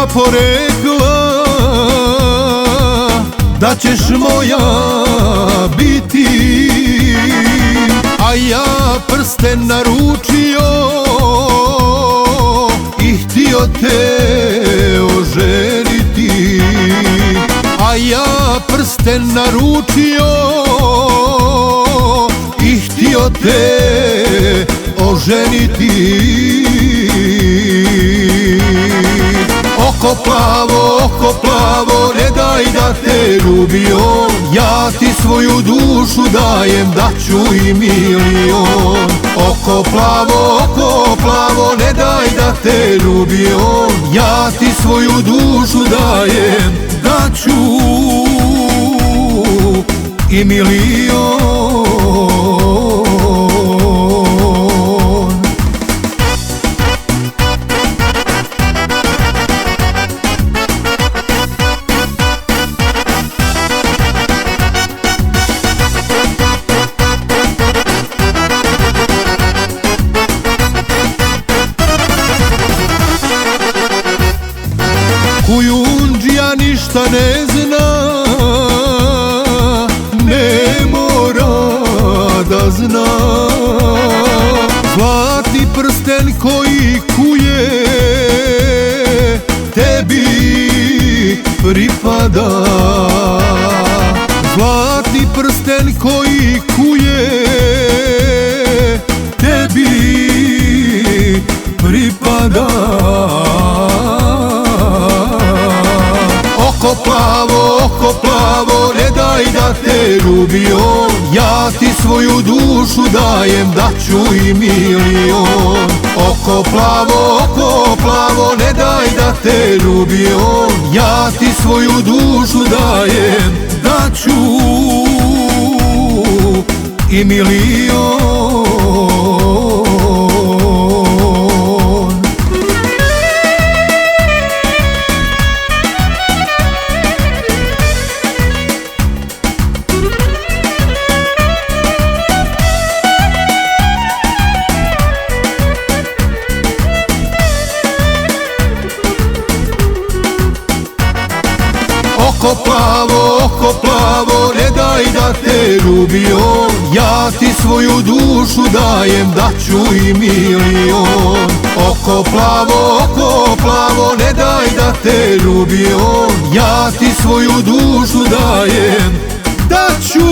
baba porekla da ćeš moja biti, a ja prsten naručio i htio te oženiti, a ja prsten naručio i htio te oženiti. Oko plavo, ne daj da te ljubio, ja ti svoju dušu dajem, daću i milion. Oko plavo, ne daj da te ljubio, ja ti svoju dušu dajem, daću i milion. Kujundžija ništa ne zna, ne mora da zna. Zlatni prsten koji kuje tebi pripada, zlatni prsten koji kuje tebi pripada. Oko plavo, ne daj da te ljubio, ja ti svoju dušu dajem, daću i milion. Oko plavo, ne daj da te ljubio, ja ti svoju dušu dajem, daću i milion. Oko plavo, ne daj da te ljubio, ja ti svoju dušu dajem, daću i milion. Oko plavo, ne daj da te ljubio, ja ti svoju dušu dajem, daću